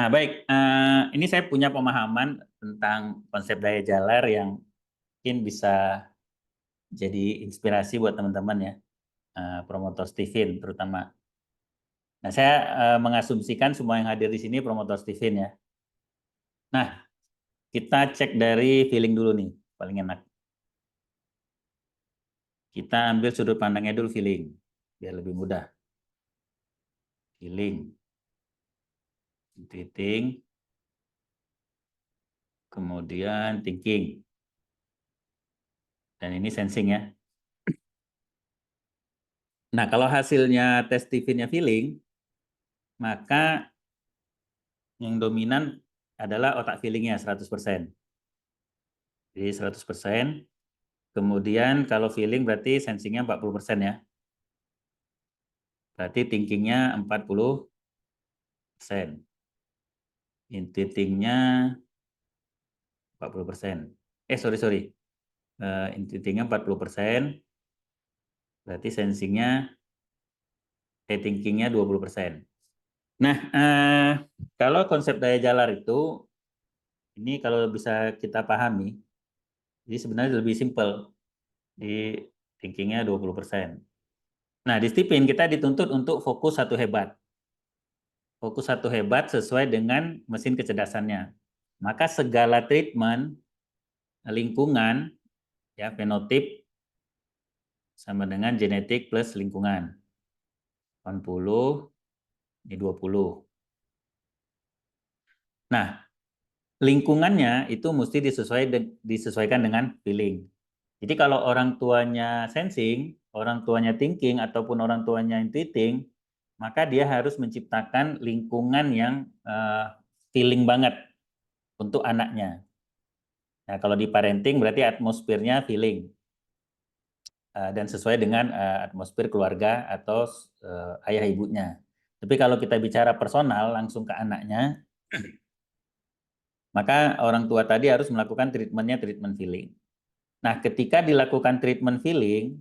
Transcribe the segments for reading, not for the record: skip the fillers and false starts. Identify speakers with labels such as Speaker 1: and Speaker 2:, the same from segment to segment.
Speaker 1: Nah, baik. Ini saya punya pemahaman tentang konsep daya jalar yang mungkin bisa jadi inspirasi buat teman-teman ya, promotor Steven terutama. Nah, saya mengasumsikan semua yang hadir di sini promotor Steven ya. Nah, kita cek dari feeling dulu nih, paling enak. Kita ambil sudut pandangnya dulu feeling, biar lebih mudah. Feeling, intuiting, kemudian thinking. Dan ini sensing ya. Nah, kalau hasilnya tes Steven-nya feeling, maka yang dominan adalah otak feelingnya 100%. Jadi 100%. Kemudian kalau feeling berarti sensingnya 40% ya. Berarti thinkingnya 40%. Intuitingnya 40%. Sorry. Intuitingnya 40%. Berarti sensingnya, thinkingnya 20%. Nah, kalau konsep daya jalar itu, ini kalau bisa kita pahami, jadi sebenarnya lebih simpel. Di thinkingnya 20%. Nah, di Stepin kita dituntut untuk fokus satu hebat. Fokus satu hebat sesuai dengan mesin kecerdasannya. Maka segala treatment lingkungan, ya fenotip sama dengan genetik plus lingkungan. 80, ini 20. Nah, lingkungannya itu mesti disesuaikan dengan feeling. Jadi kalau orang tuanya sensing, orang tuanya thinking, ataupun orang tuanya intuiting, maka dia harus menciptakan lingkungan yang feeling banget untuk anaknya. Nah, kalau di parenting berarti atmosfernya feeling dan sesuai dengan atmosfer keluarga atau ayah ibunya. Tapi kalau kita bicara personal langsung ke anaknya, maka orang tua tadi harus melakukan treatmentnya treatment feeling. Nah, ketika dilakukan treatment feeling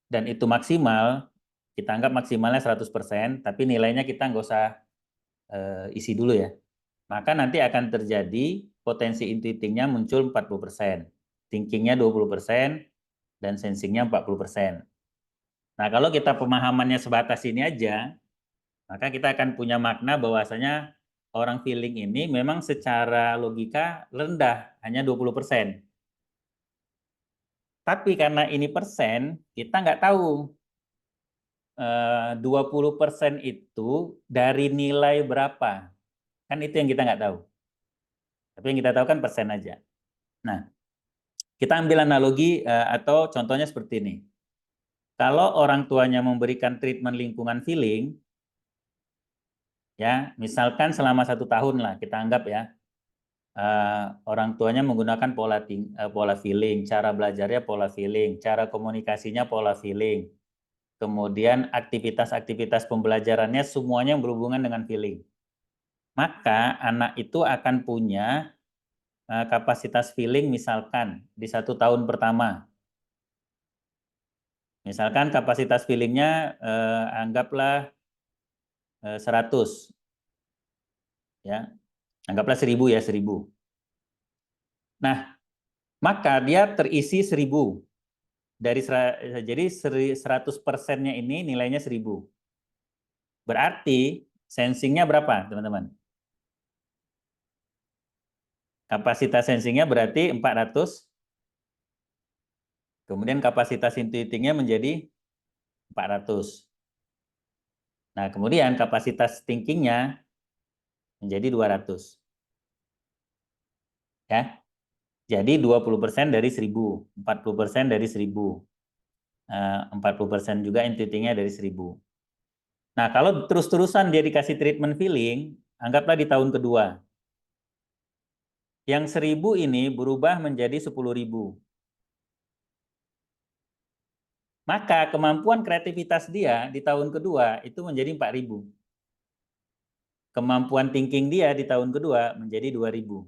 Speaker 1: dan itu maksimal, kita anggap maksimalnya 100%, tapi nilainya kita nggak usah isi dulu ya. Maka nanti akan terjadi potensi intuitingnya muncul 40%, thinkingnya 20%, dan sensingnya 40%. Nah, kalau kita pemahamannya sebatas ini aja, maka kita akan punya makna bahwasanya orang feeling ini memang secara logika rendah, hanya 20%. Tapi karena ini persen, kita nggak tahu 20% itu dari nilai berapa. Kan itu yang kita nggak tahu. Tapi yang kita tahu kan persen aja. Nah, kita ambil analogi atau contohnya seperti ini. Kalau orang tuanya memberikan treatment lingkungan feeling, ya misalkan selama 1 tahun lah kita anggap ya, orang tuanya menggunakan pola feeling, cara belajarnya pola feeling, cara komunikasinya pola feeling, kemudian aktivitas-aktivitas pembelajarannya semuanya berhubungan dengan feeling. Maka anak itu akan punya kapasitas feeling misalkan di 1 tahun pertama. Misalkan kapasitas feelingnya anggaplah 100. Ya, anggaplah 1000 ya, 1000. Nah, maka dia terisi 1000. Jadi 100%-nya ini nilainya 1000. Berarti sensingnya berapa, teman-teman? Kapasitas sensingnya berarti 400. Kemudian kapasitas intuitingnya menjadi 400. Nah, kemudian kapasitas thinkingnya menjadi 200. Ya. Jadi 20% dari 1000, 40% dari 1000. 40% juga intuitingnya dari 1000. Nah, kalau terus-terusan dia dikasih treatment feeling, anggaplah di tahun kedua. Yang 1000 ini berubah menjadi 10.000. Maka kemampuan kreativitas dia di tahun kedua itu menjadi 4.000. Kemampuan thinking dia di tahun kedua menjadi 2.000.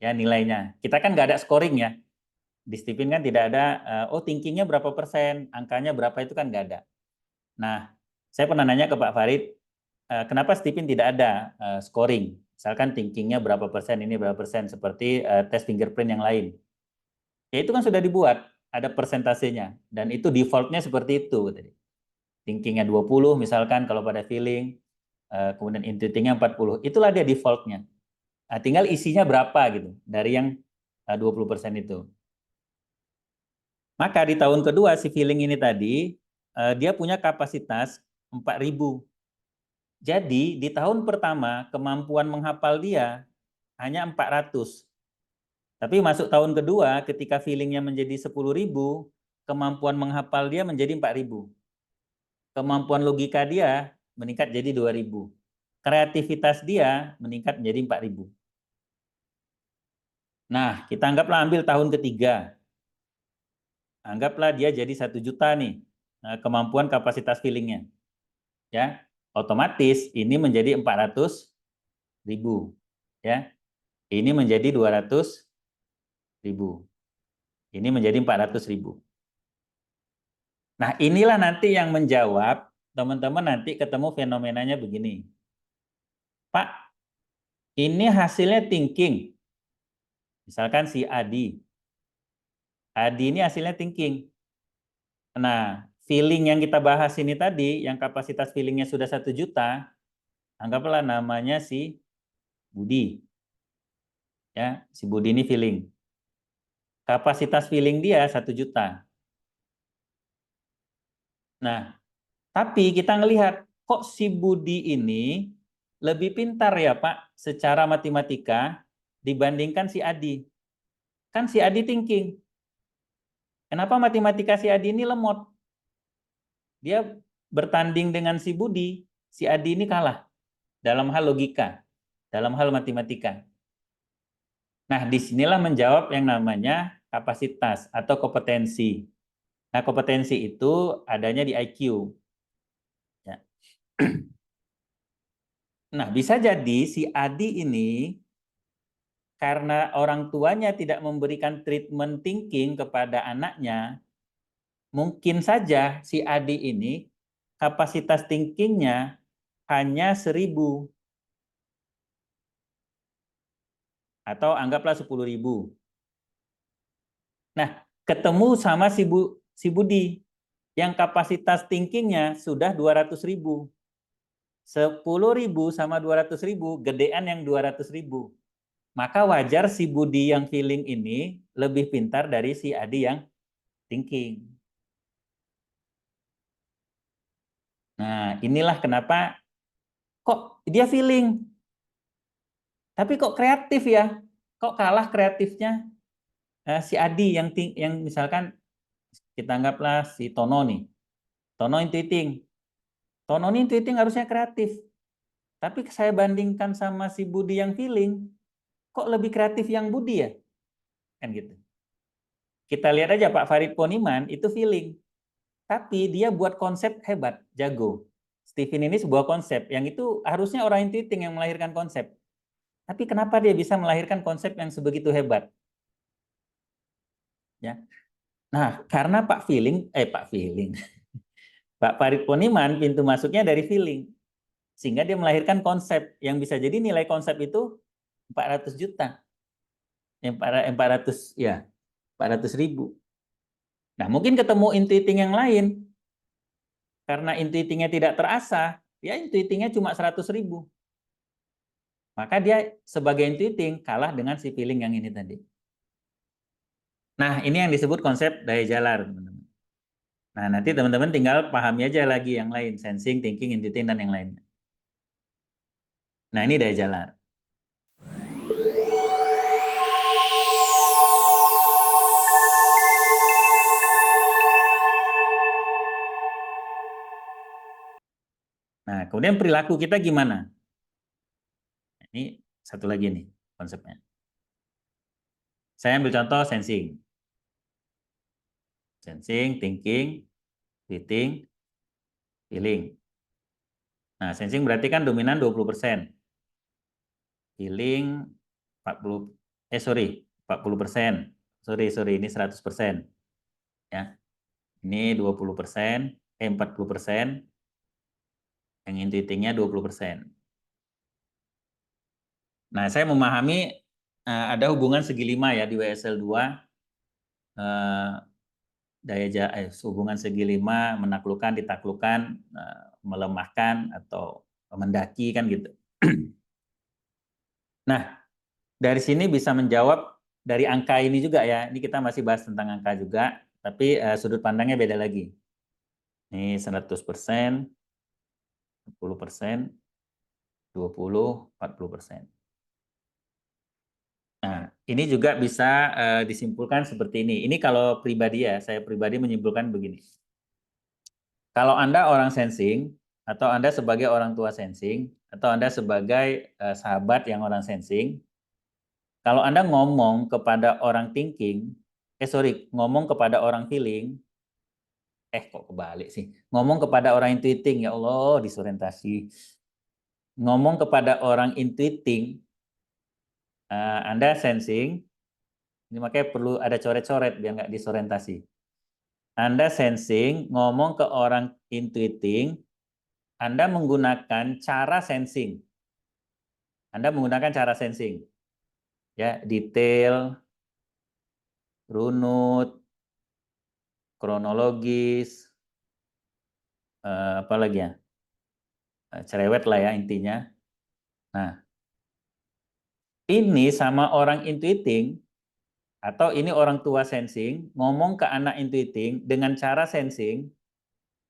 Speaker 1: Ya, nilainya. Kita kan nggak ada scoring ya. Di Stepin kan tidak ada, thinkingnya berapa persen, angkanya berapa, itu kan nggak ada. Nah, saya pernah nanya ke Pak Farid, kenapa Stephen tidak ada scoring? Misalkan thinkingnya berapa persen, ini berapa persen, seperti tes fingerprint yang lain. Ya itu kan sudah dibuat, ada persentasenya. Dan itu defaultnya seperti itu. Thinkingnya 20 misalkan kalau pada feeling, kemudian intuitingnya 40. Itulah dia defaultnya. Nah, tinggal isinya berapa gitu, dari yang 20% itu. Maka di tahun kedua si feeling ini tadi, dia punya kapasitas 4.000. Jadi di tahun pertama kemampuan menghafal dia hanya 400. Tapi masuk tahun kedua ketika feelingnya menjadi 10.000, kemampuan menghafal dia menjadi 4.000. Kemampuan logika dia meningkat jadi 2.000. Kreativitas dia meningkat menjadi 4.000. Nah, kita anggaplah ambil tahun ketiga. Anggaplah dia jadi 1 juta nih, kemampuan kapasitas feelingnya. Ya, otomatis ini menjadi 400.000. Ya, ini menjadi 200.000. Ini menjadi 400.000. Nah, inilah nanti yang menjawab, teman-teman nanti ketemu fenomenanya begini. Pak, ini hasilnya thinking. Misalkan si Adi. Adi ini hasilnya thinking. Nah, feeling yang kita bahas ini tadi, yang kapasitas feelingnya sudah 1 juta, anggaplah namanya si Budi. Ya, si Budi ini feeling. Kapasitas feeling dia 1 juta. Nah, tapi kita ngelihat kok si Budi ini lebih pintar ya Pak secara matematika dibandingkan si Adi. Kan si Adi thinking. Kenapa matematika si Adi ini lemot? Dia bertanding dengan si Budi, si Adi ini kalah dalam hal logika, dalam hal matematika. Nah, disinilah menjawab yang namanya kapasitas atau kompetensi. Nah, kompetensi itu adanya di IQ. Ya. Nah, bisa jadi si Adi ini karena orang tuanya tidak memberikan treatment thinking kepada anaknya, mungkin saja si Adi ini kapasitas thinkingnya hanya 1.000 atau anggaplah 10.000. Nah, ketemu sama si Budi yang kapasitas thinkingnya sudah 200.000. 10.000 sama 200.000, gedean yang 200.000. Maka wajar si Budi yang feeling ini lebih pintar dari si Adi yang thinking. Nah, inilah kenapa kok dia feeling, tapi kok kreatif ya? Kok kalah kreatifnya si Adi yang misalkan kita anggaplah si Tono nih. Tono intuiting. Tono ini intuiting harusnya kreatif. Tapi saya bandingkan sama si Budi yang feeling, kok lebih kreatif yang Budi ya? Kan gitu. Kita lihat aja Pak Farid Poniman itu feeling. Tapi dia buat konsep hebat, jago. Stephen ini sebuah konsep, yang itu harusnya orang intuiting yang melahirkan konsep. Tapi kenapa dia bisa melahirkan konsep yang sebegitu hebat? Ya. Nah, karena Pak Feeling, Pak Farid Poniman pintu masuknya dari feeling. Sehingga dia melahirkan konsep yang bisa jadi nilai konsep itu 400 juta. 400 ya, 400.000. Nah, mungkin ketemu intuiting yang lain. Karena intuitingnya tidak terasah, ya intuitingnya cuma 100.000. Maka dia sebagai intuiting kalah dengan si feeling yang ini tadi. Nah, ini yang disebut konsep daya jalar, teman-teman. Nah, nanti teman-teman tinggal pahami aja lagi yang lain, sensing, thinking, intuiting, dan yang lainnya. Nah, ini daya jalar. Nah, kemudian perilaku kita gimana? Ini satu lagi nih konsepnya. Saya ambil contoh sensing. Sensing, thinking, intuiting, feeling. Nah, sensing berarti kan dominan 20%. Healing 40, 40%. Sorry, ini 100%. Ya. Ini 20%, 40%. Yang intuitingnya 20%. Nah, saya memahami ada hubungan segi 5 ya di WSL2. Hubungan segi 5 menaklukkan, ditaklukkan, melemahkan atau mendaki kan gitu. Nah, dari sini bisa menjawab dari angka ini juga ya. Ini kita masih bahas tentang angka juga, tapi sudut pandangnya beda lagi. Ini 100%, 10%, 20, 40%. Nah, ini juga bisa disimpulkan seperti ini. Ini kalau pribadi ya, saya pribadi menyimpulkan begini. Kalau Anda orang sensing, atau Anda sebagai orang tua sensing, atau Anda sebagai sahabat yang orang sensing, kalau Anda ngomong kepada orang thinking, ngomong kepada orang feeling, kok kebalik sih, ngomong kepada orang intuiting, ya Allah, disorientasi. Ngomong kepada orang intuiting, Anda sensing, ini makanya perlu ada coret-coret biar nggak disorientasi. Anda sensing, ngomong ke orang intuiting, Anda menggunakan cara sensing. Anda menggunakan cara sensing. Ya, detail, runut, kronologis, apa lagi ya? Cerewet lah ya intinya. Nah, ini sama orang intuiting, atau ini orang tua sensing, ngomong ke anak intuiting dengan cara sensing,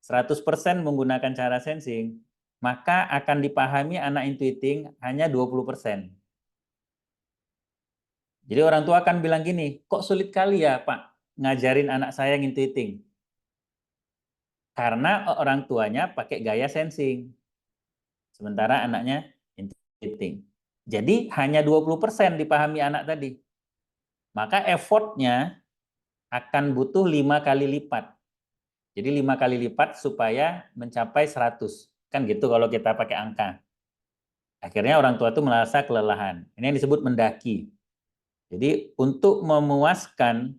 Speaker 1: 100% menggunakan cara sensing, maka akan dipahami anak intuiting hanya 20%. Jadi orang tua akan bilang gini, kok sulit kali ya Pak ngajarin anak saya yang intuiting? Karena orang tuanya pakai gaya sensing, sementara anaknya intuiting. Jadi hanya 20% dipahami anak tadi. Maka effortnya akan butuh 5 kali lipat. Jadi 5 kali lipat supaya mencapai 100. Kan gitu kalau kita pakai angka. Akhirnya orang tua itu merasa kelelahan. Ini yang disebut mendaki. Jadi untuk memuaskan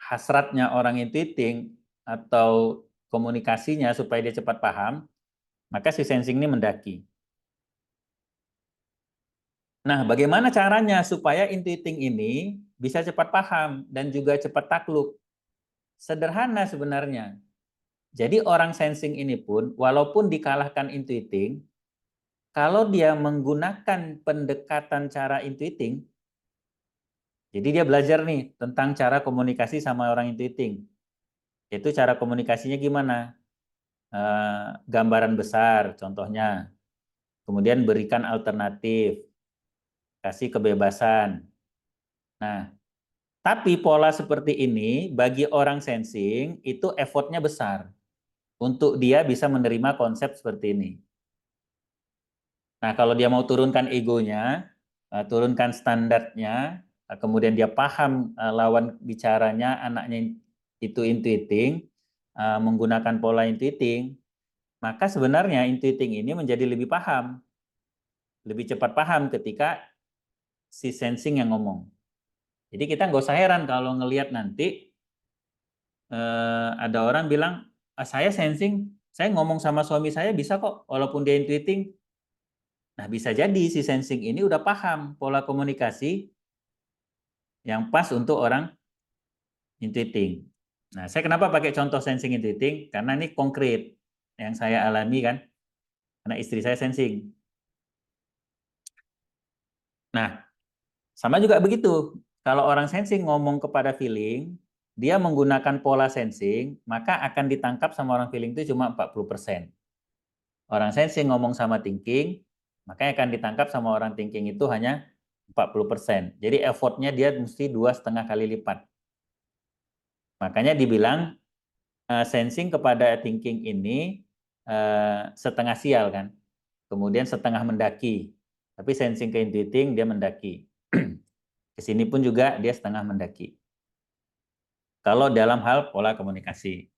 Speaker 1: hasratnya orang intuiting atau komunikasinya supaya dia cepat paham, maka si sensing ini mendaki. Nah, bagaimana caranya supaya intuiting ini bisa cepat paham dan juga cepat takluk? Sederhana sebenarnya. Jadi orang sensing ini pun, walaupun dikalahkan intuiting, kalau dia menggunakan pendekatan cara intuiting, jadi dia belajar nih tentang cara komunikasi sama orang intuiting. Itu cara komunikasinya gimana? Gambaran besar, contohnya. Kemudian berikan alternatif, kasih kebebasan. Nah, tapi pola seperti ini bagi orang sensing itu effortnya besar untuk dia bisa menerima konsep seperti ini. Nah, kalau dia mau turunkan egonya, turunkan standarnya, kemudian dia paham lawan bicaranya, anaknya itu intuiting, menggunakan pola intuiting, maka sebenarnya intuiting ini menjadi lebih paham, lebih cepat paham ketika si sensing yang ngomong. Jadi kita nggak usah heran kalau ngelihat nanti ada orang bilang, saya sensing, saya ngomong sama suami saya bisa kok, walaupun dia intuiting. Nah, bisa jadi si sensing ini udah paham pola komunikasi yang pas untuk orang intuiting. Nah, saya kenapa pakai contoh sensing intuiting? Karena ini konkret yang saya alami kan, karena istri saya sensing. Nah, sama juga begitu. Kalau orang sensing ngomong kepada feeling, dia menggunakan pola sensing, maka akan ditangkap sama orang feeling itu cuma 40%. Orang sensing ngomong sama thinking, makanya akan ditangkap sama orang thinking itu hanya 40%. Jadi effortnya dia mesti 2,5 kali lipat. Makanya dibilang sensing kepada thinking ini setengah sial kan. Kemudian setengah mendaki. Tapi sensing ke intuiting dia mendaki. Kesini pun juga dia setengah mendaki. Kalau dalam hal pola komunikasi.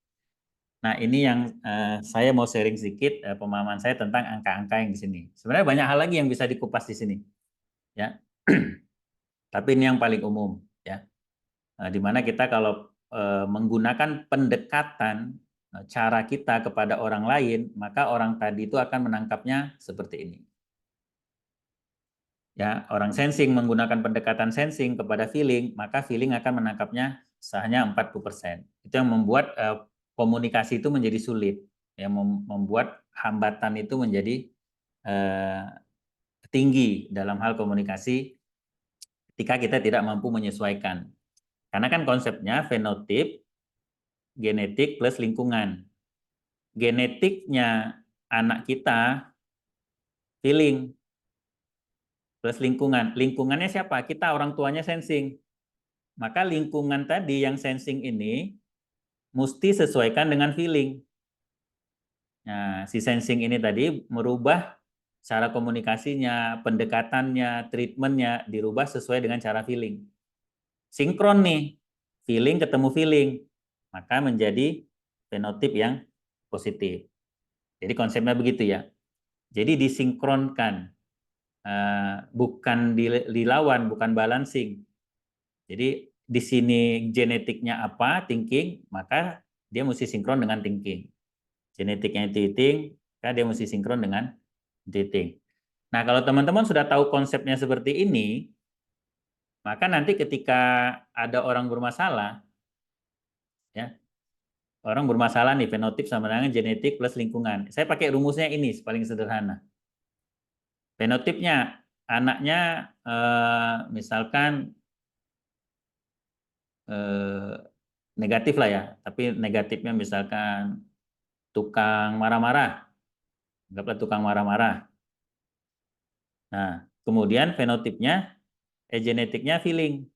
Speaker 1: Nah, ini yang saya mau sharing sedikit pemahaman saya tentang angka-angka yang di sini. Sebenarnya banyak hal lagi yang bisa dikupas di sini, ya. Tapi ini yang paling umum, ya. Di mana kita kalau menggunakan pendekatan cara kita kepada orang lain, maka orang tadi itu akan menangkapnya seperti ini. Ya, orang sensing menggunakan pendekatan sensing kepada feeling, maka feeling akan menangkapnya hanya 40%. Itu yang membuat komunikasi itu menjadi sulit, yang membuat hambatan itu menjadi tinggi dalam hal komunikasi ketika kita tidak mampu menyesuaikan. Karena kan konsepnya fenotip, genetik plus lingkungan. Genetiknya anak kita feeling plus lingkungan. Lingkungannya siapa? Kita, orang tuanya sensing. Maka lingkungan tadi yang sensing ini mesti sesuaikan dengan feeling. Nah, si sensing ini tadi merubah cara komunikasinya, pendekatannya, treatmentnya dirubah sesuai dengan cara feeling. Sinkron nih, feeling ketemu feeling, maka menjadi fenotip yang positif. Jadi konsepnya begitu ya. Jadi disinkronkan, bukan dilawan, bukan balancing. Jadi di sini genetiknya apa, thinking, maka dia mesti sinkron dengan thinking. Genetiknya thinking, maka dia mesti sinkron dengan thinking. Nah, kalau teman-teman sudah tahu konsepnya seperti ini, maka nanti ketika ada orang bermasalah, ya, orang bermasalah nih, fenotip sama dengan genetik plus lingkungan. Saya pakai rumusnya ini, paling sederhana. Fenotipnya, anaknya misalkan negatif lah ya, tapi negatifnya misalkan tukang marah-marah, anggaplah tukang marah-marah. Nah, kemudian fenotipnya, genetiknya feeling.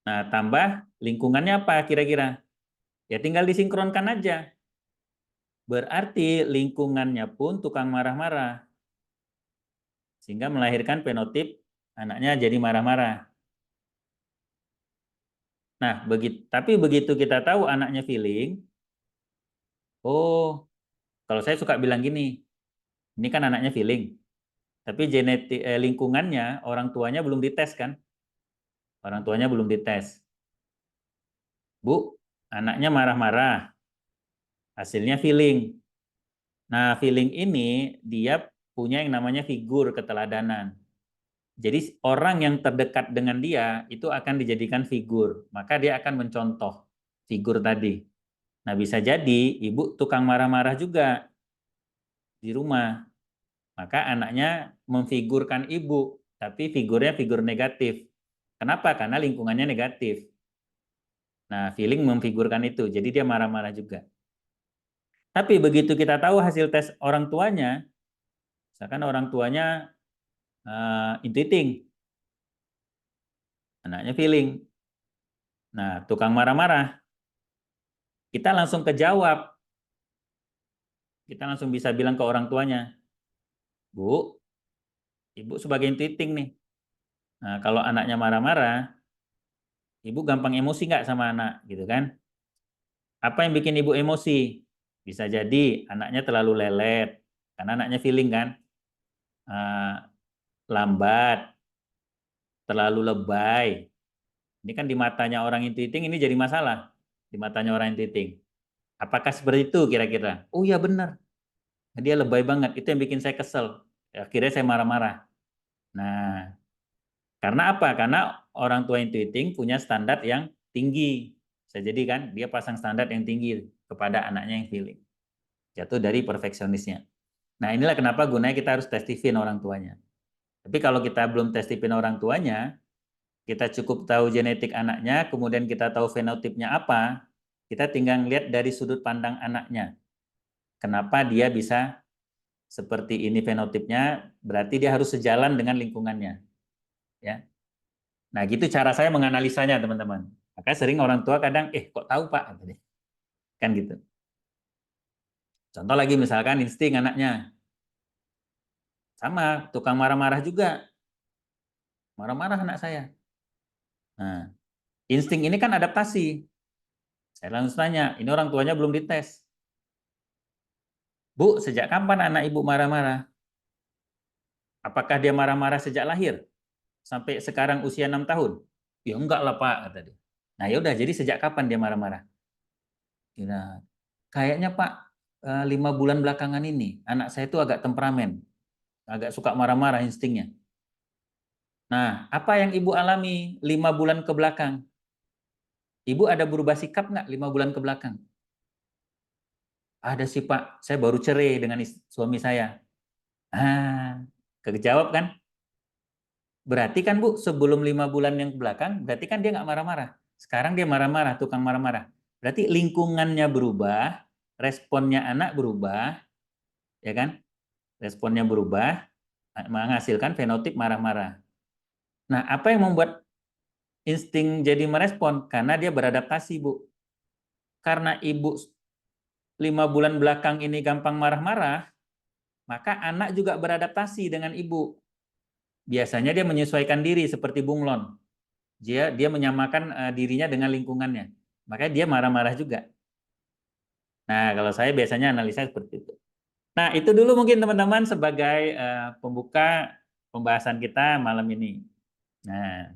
Speaker 1: Nah, tambah lingkungannya apa kira-kira? Ya tinggal disinkronkan aja. Berarti lingkungannya pun tukang marah-marah. Sehingga melahirkan fenotip anaknya jadi marah-marah. Nah, tapi begitu kita tahu anaknya feeling, oh, kalau saya suka bilang gini, ini kan anaknya feeling, tapi lingkungannya, orang tuanya belum dites kan? Orang tuanya belum dites. Bu, anaknya marah-marah, hasilnya feeling. Nah, feeling ini dia punya yang namanya figur keteladanan. Jadi orang yang terdekat dengan dia itu akan dijadikan figur, maka dia akan mencontoh figur tadi. Nah, bisa jadi ibu tukang marah-marah juga di rumah, maka anaknya memfigurkan ibu, tapi figurnya figur negatif. Kenapa? Karena lingkungannya negatif. Nah, feeling memfigurkan itu, jadi dia marah-marah juga. Tapi begitu kita tahu hasil tes orang tuanya, misalkan orang tuanya intuiting, anaknya feeling. Nah, tukang marah-marah, kita langsung kejawab. Kita langsung bisa bilang ke orang tuanya, Bu, ibu sebagai intuiting nih. Nah, kalau anaknya marah-marah, ibu gampang emosi nggak sama anak, gitu kan? Apa yang bikin ibu emosi? Bisa jadi anaknya terlalu lelet, karena anaknya feeling kan, lambat, terlalu lebay. Ini kan di matanya orang intuiting ini jadi masalah, di matanya orang intuiting. Apakah seperti itu kira-kira? Oh iya benar, dia lebay banget, itu yang bikin saya kesel. Akhirnya saya marah-marah. Nah, karena apa? Karena orang tua intuiting punya standar yang tinggi. Bisa jadi kan dia pasang standar yang tinggi kepada anaknya yang feeling. Jatuh dari perfeksionisnya. Nah, inilah kenapa gunanya kita harus testifin orang tuanya. Tapi kalau kita belum testifin orang tuanya, kita cukup tahu genetik anaknya, kemudian kita tahu fenotipnya apa, kita tinggal lihat dari sudut pandang anaknya. Kenapa dia bisa seperti ini fenotipnya, berarti dia harus sejalan dengan lingkungannya. Ya. Nah, gitu cara saya menganalisanya, teman-teman. Maka sering orang tua kadang, kok tahu Pak? Kan gitu. Contoh lagi misalkan insting anaknya. Sama, tukang marah-marah juga. Marah-marah anak saya. Nah, insting ini kan adaptasi. Saya langsung tanya, ini orang tuanya belum dites. Bu, sejak kapan anak ibu marah-marah? Apakah dia marah-marah sejak lahir? Sampai sekarang usia 6 tahun? Ya enggak lah Pak, kata dia. Nah ya udah, jadi sejak kapan dia marah-marah? Nah, kayaknya Pak, 5 bulan belakangan ini anak saya itu agak temperamen, agak suka marah-marah instingnya. Nah, apa yang Ibu alami 5 bulan ke belakang? Ibu ada berubah sikap nggak 5 bulan ke belakang? Ada sih Pak, saya baru cerai dengan suami saya. Ah, kejawab kan? Berarti kan Bu, sebelum 5 bulan yang ke belakang, berarti kan dia nggak marah-marah. Sekarang dia marah-marah, tukang marah-marah. Berarti lingkungannya berubah, responnya anak berubah, ya kan? Responnya berubah, menghasilkan fenotip marah-marah. Nah, apa yang membuat insting jadi merespon? Karena dia beradaptasi, Bu. Karena ibu 5 bulan belakang ini gampang marah-marah, maka anak juga beradaptasi dengan ibu. Biasanya dia menyesuaikan diri seperti bunglon. Dia menyamakan dirinya dengan lingkungannya. Makanya dia marah-marah juga. Nah, kalau saya biasanya analisa seperti itu. Nah, itu dulu mungkin teman-teman sebagai pembuka pembahasan kita malam ini. Nah,